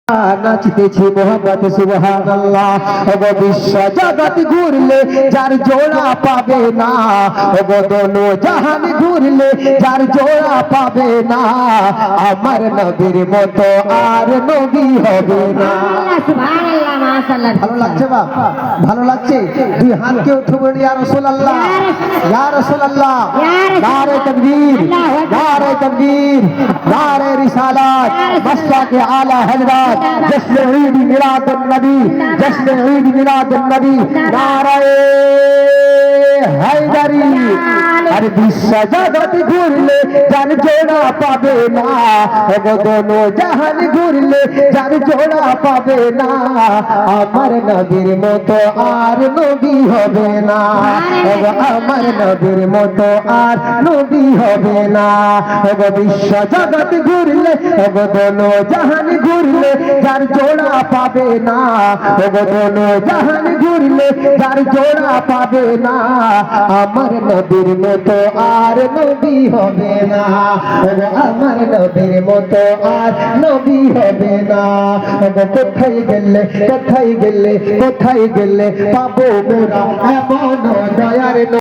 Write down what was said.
নাচতেছি মোহাম্মদ সুবহানাল্লাহ। ওগো বিশ্ব জগৎ ঘুরলে যার জোড়া পাবে না, ওগো দোনো জাহান ঘুরলে যার জোড়া পাবে না, আমার নবীর মতো আর নবী হবে না। সুবহানাল্লাহ, মাশাআল্লাহ। ভালো লাগছে বাবা? ভালো লাগছে? দুই হাতকে উঠে বলি ইয়া রাসূলুল্লাহ, ইয়া রাসূলুল্লাহ। নারে তাকবীর, নারে তাকবীর, নারে রিসালাত, মশাকে আলা হযরত, जश्न ईद मिलादुन नबी, जश्न ईद मिलादुन नबी, नाराए हैदरी। अरे विश्व जगत घुरले जान जोड़ा पाबे ना, ओगो दोनों जहान घुरले जान जोड़ा पाबे ना, আমার নবীর মতো আর নবী হবে না, ওগো আমার নবীর মতো আর নবী হবে না। ওগো বিশ্ব জগৎ ঘুরলে, ওগো দোনো জাহান ঘুরলে যার জোড়া পাবে না, ওগো দোনো জাহান ঘুরলে যার জোড়া পাবে না, আমার নবীর মতো আর নবী হবে না, ওগো আমার নবীর মতো আর নবী হবে না। ওগো কোথায় গেলে, কোথায় গেলে, কোথায় গেলে পাবো মোরা এমন দয়ার